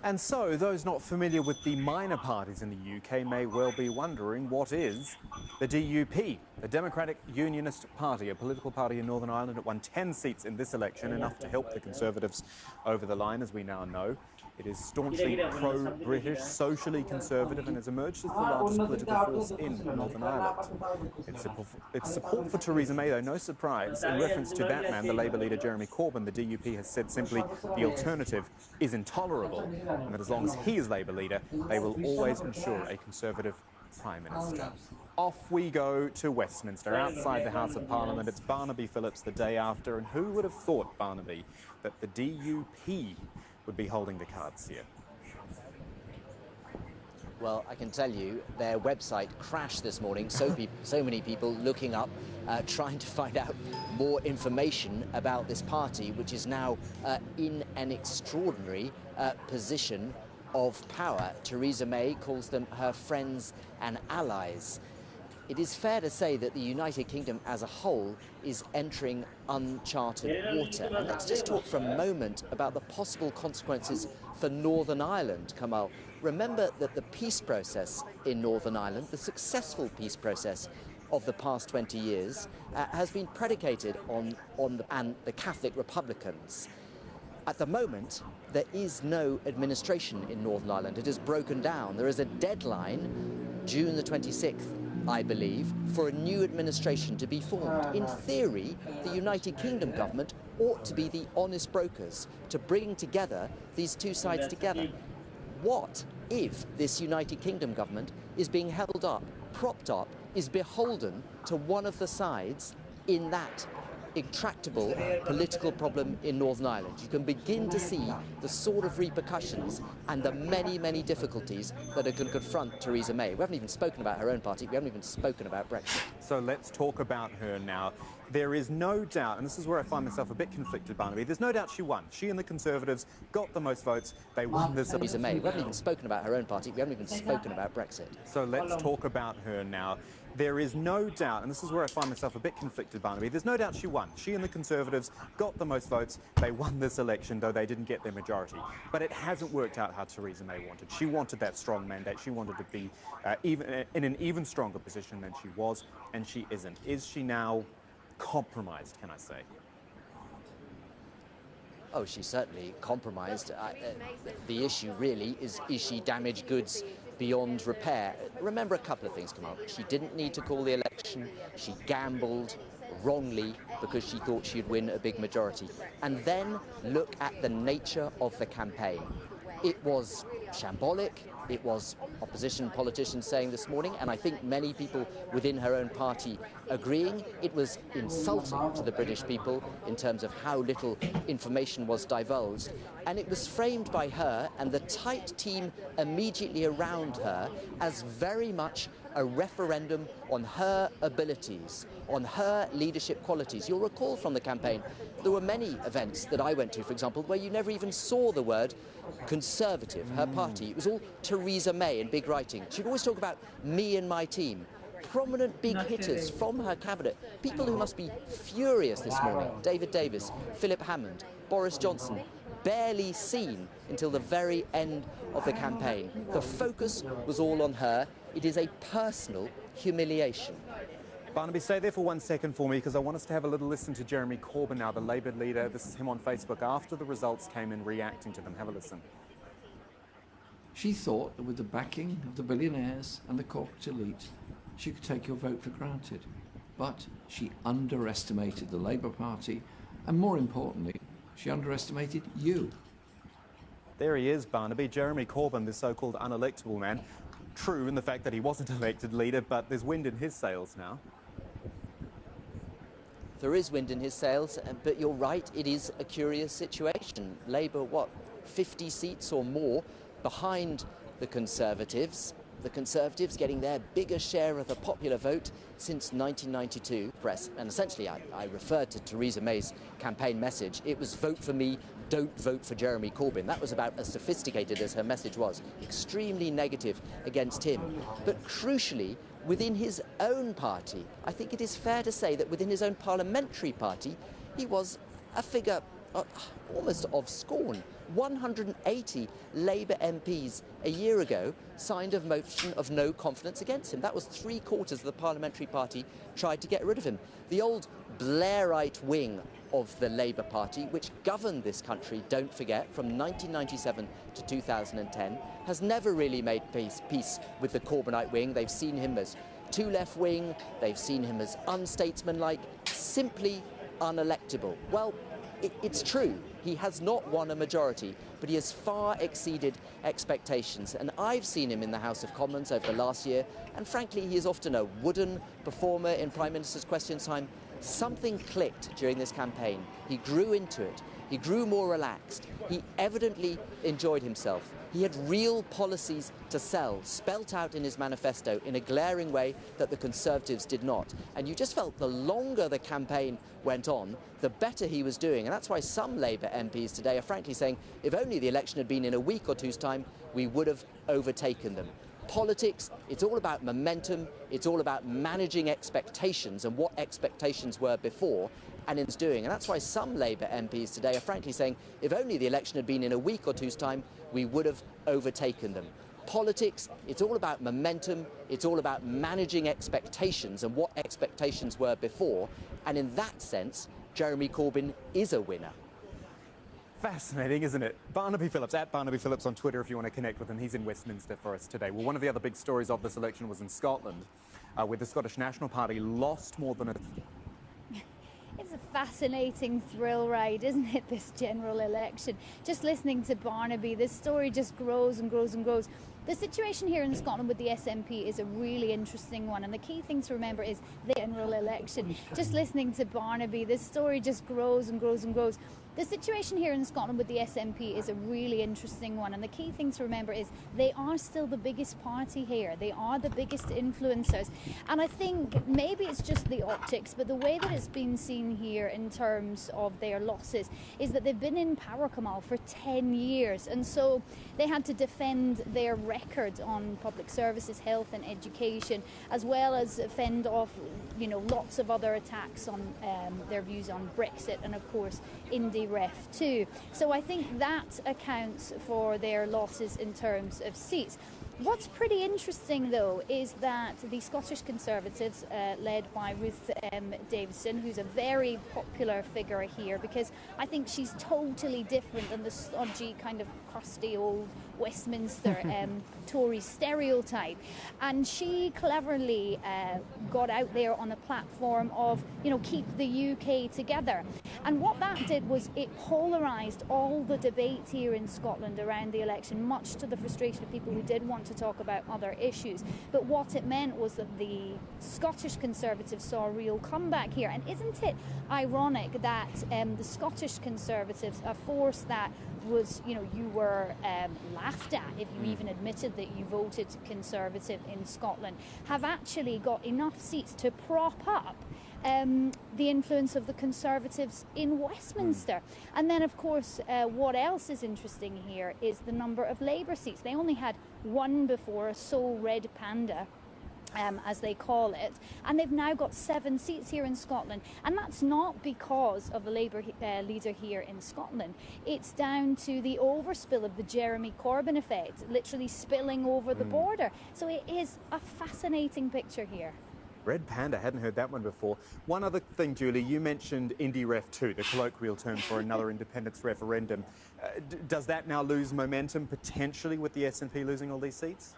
And so, those not familiar with the minor parties in the UK may well be wondering what is the DUP, the Democratic Unionist Party, a political party in Northern Ireland that won 10 seats in this election, enough to help the Conservatives over the line, as we now know. It is staunchly pro-British, socially conservative, and has emerged as the largest political force in Northern Ireland. Its support for Theresa May, though, no surprise. In reference to that man, the Labour leader Jeremy Corbyn, the DUP has said simply the alternative is intolerable, and that as long as he is Labour leader, they will always ensure a Conservative Prime Minister. Off we go to Westminster, outside the House of Parliament. It's Barnaby Phillips the day after, and who would have thought, Barnaby, that the DUP would be holding the cards here? Well, I can tell you, their website crashed this morning. So many people looking up, trying to find out more information about this party, which is now in an extraordinary position of power. Theresa May calls them her friends and allies. It is fair to say that the United Kingdom as a whole is entering uncharted water. And let's just talk for a moment about the possible consequences for Northern Ireland, Kamal. Remember that the peace process in Northern Ireland, the successful peace process of the past 20 years, has been predicated on the Catholic Republicans. At the moment, there is no administration in Northern Ireland. It has broken down. There is a deadline, June the 26th, I believe, for a new administration to be formed. In theory, the United Kingdom government ought to be the honest brokers to bring together these two sides together. What if this United Kingdom government is being held up, propped up, is beholden to one of the sides in that intractable political problem in Northern Ireland? You can begin to see the sort of repercussions and the many, many difficulties that are going to confront Theresa May. We haven't even spoken about her own party. We haven't even spoken about Brexit. So let's talk about her now. There is no doubt, and this is where I find myself a bit conflicted, Barnaby, there's no doubt she won. She and the Conservatives got the most votes. They won this. Theresa May. We haven't even spoken about her own party. We haven't even spoken about Brexit. So let's talk about her now. There is no doubt, and this is where I find myself a bit conflicted, Barnaby, there's no doubt she won. She and the Conservatives got the most votes. They won this election, though they didn't get their majority. But it hasn't worked out how Theresa May wanted. She wanted that strong mandate. She wanted to be even in an even stronger position than she was, and she isn't. Is she now compromised, can I say? Oh, she's certainly compromised. The issue really is she damaged goods beyond repair? Remember a couple of things, Kamal. She didn't need to call the election. She gambled wrongly because she thought she'd win a big majority. And then look at the nature of the campaign. It was shambolic. It was opposition politicians saying this morning, and I think many people within her own party agreeing, it was insulting to the British people in terms of how little information was divulged. And it was framed by her and the tight team immediately around her as very much a referendum on her abilities, on her leadership qualities. You'll recall from the campaign, there were many events that I went to, for example, where you never even saw the word Conservative, her party. It was all Theresa May in big writing. She'd always talk about me and my team. Prominent big hitters from her cabinet, people who must be furious this morning. David Davis, Philip Hammond, Boris Johnson, barely seen until the very end of the campaign. The focus was all on her. It is a personal humiliation. Barnaby, stay there for 1 second for me, because I want us to have a little listen to Jeremy Corbyn now, the Labour leader. This is him on Facebook after the results came in, reacting to them. Have a listen. She thought that with the backing of the billionaires and the corporate elite, she could take your vote for granted. But she underestimated the Labour Party, and more importantly, she underestimated you. There he is, Barnaby, Jeremy Corbyn, the so-called unelectable man. True in the fact that he wasn't elected leader, but there's wind in his sails now. There is wind in his sails, but you're right, it is a curious situation. Labour, 50 seats or more behind the Conservatives. The Conservatives getting their biggest share of the popular vote since 1992. And essentially, I referred to Theresa May's campaign message. It was vote for me, don't vote for Jeremy Corbyn. That was about as sophisticated as her message was. Extremely negative against him. But crucially, within his own party, I think it is fair to say that within his own parliamentary party, he was a figure almost of scorn. 180 Labour MPs a year ago signed a motion of no confidence against him. That was 3/4 of the parliamentary party tried to get rid of him. The old Blairite wing of the Labour Party, which governed this country, don't forget, from 1997 to 2010, has never really made peace with the Corbynite wing. They've seen him as too left-wing, they've seen him as unstatesmanlike, simply unelectable. Well, it's true, he has not won a majority, but he has far exceeded expectations. And I've seen him in the House of Commons over the last year, and frankly, he is often a wooden performer in Prime Minister's Question Time. Something clicked during this campaign. He grew into it. He grew more relaxed. He evidently enjoyed himself. He had real policies to sell, spelt out in his manifesto in a glaring way that the Conservatives did not. And you just felt the longer the campaign went on, the better he was doing. And that's why some Labour MPs today are frankly saying, if only the election had been in a week or two's time, we would have overtaken them. Politics, it's all about momentum, it's all about managing expectations and what expectations were before and it's doing. And that's why some Labour MPs today are frankly saying, if only the election had been in a week or two's time, we would have overtaken them. Politics, it's all about momentum, it's all about managing expectations and what expectations were before. And in that sense, Jeremy Corbyn is a winner. Fascinating, isn't it? Barnaby Phillips, at Barnaby Phillips on Twitter if you want to connect with him. He's in Westminster for us today. Well, one of the other big stories of this election was in Scotland, where the Scottish National Party lost more than a... It's a fascinating thrill ride, isn't it, this general election? Just listening to Barnaby, this story just grows and grows and grows. The situation here in Scotland with the SNP is a really interesting one, and the key thing to remember is the general election. Just listening to Barnaby, this story just grows and grows and grows. The situation here in Scotland with the SNP is a really interesting one, and the key thing to remember is they are still the biggest party here. They are the biggest influencers, and I think maybe it's just the optics, but the way that it's been seen here in terms of their losses is that they've been in power, Kamal, for 10 years, and so they had to defend their record on public services, health and education, as well as fend off, you know, lots of other attacks on their views on Brexit and, of course, IndyRef too. So I think that accounts for their losses in terms of seats. What's pretty interesting, though, is that the Scottish Conservatives, led by Ruth Davidson, who's a very popular figure here, because I think she's totally different than the stodgy, kind of crusty old Westminster Tory stereotype. And she cleverly got out there on a platform of, you know, keep the UK together. And what that did was it polarised all the debate here in Scotland around the election, much to the frustration of people who did want to talk about other issues. But what it meant was that the Scottish Conservatives saw a real comeback here. And isn't it ironic that the Scottish Conservatives, a force that was, you know, you were laughed at if you even admitted that you voted Conservative in Scotland, have actually got enough seats to prop up the influence of the Conservatives in Westminster. And then, of course, what else is interesting here is the number of Labour seats. They only had one before, a sole red panda, as they call it, and they've now got 7 seats here in Scotland, and that's not because of the Labour leader here in Scotland. It's down to the overspill of the Jeremy Corbyn effect, literally spilling over the border. So it is a fascinating picture here. Red Panda, hadn't heard that one before. One other thing, Julie, you mentioned IndyRef 2, the colloquial term for another independence referendum. Does that now lose momentum, potentially, with the SNP losing all these seats?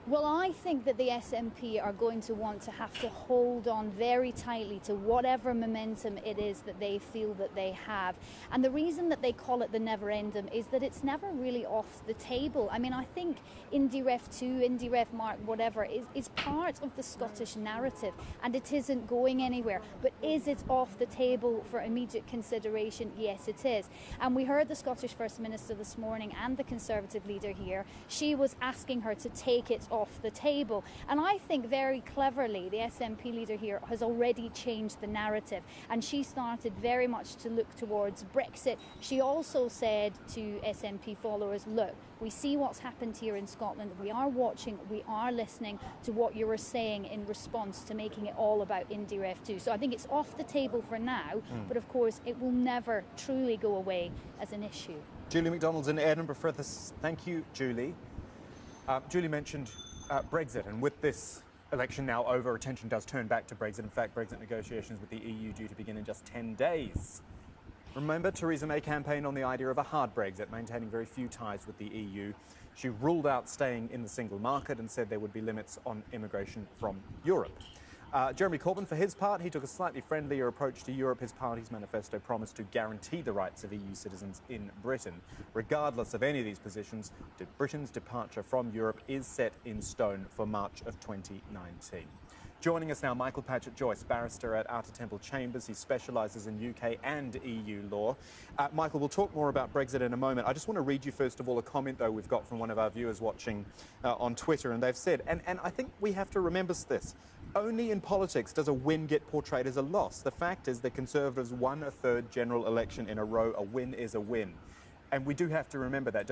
Well, I think that the SNP are going to want to have to hold on very tightly to whatever momentum it is that they feel that they have. And the reason that they call it the never-endum is that it's never really off the table. I mean, I think IndyRef 2, IndyRef Mark, whatever, is part of the Scottish narrative, and it isn't going anywhere. But is it off the table for immediate consideration? Yes, it is. And we heard the Scottish First Minister this morning and the Conservative leader here. She was asking her to take it off the table. And I think very cleverly the SNP leader here has already changed the narrative, and she started very much to look towards Brexit. She also said to SNP followers, look, we see what's happened here in Scotland, we are watching, we are listening to what you were saying in response to making it all about IndyRef 2. So I think it's off the table for now, but of course it will never truly go away as an issue. Julie McDonald's in Edinburgh for this. Thank you, Julie. Julie mentioned Brexit, and with this election now over, attention does turn back to Brexit. In fact, Brexit negotiations with the EU due to begin in just 10 days. Remember, Theresa May campaigned on the idea of a hard Brexit, maintaining very few ties with the EU. She ruled out staying in the single market and said there would be limits on immigration from Europe. Jeremy Corbyn, for his part, he took a slightly friendlier approach to Europe. His party's manifesto promised to guarantee the rights of EU citizens in Britain. Regardless of any of these positions, Britain's departure from Europe is set in stone for March of 2019. Joining us now, Michael Paget-Joyce, barrister at Outer Temple Chambers. He specialises in UK and EU law. Michael, we'll talk more about Brexit in a moment. I just want to read you, first of all, a comment, though, we've got from one of our viewers watching on Twitter, and they've said, and I think we have to remember this, only in politics does a win get portrayed as a loss. The fact is the Conservatives won a third general election in a row. A win is a win. And we do have to remember that.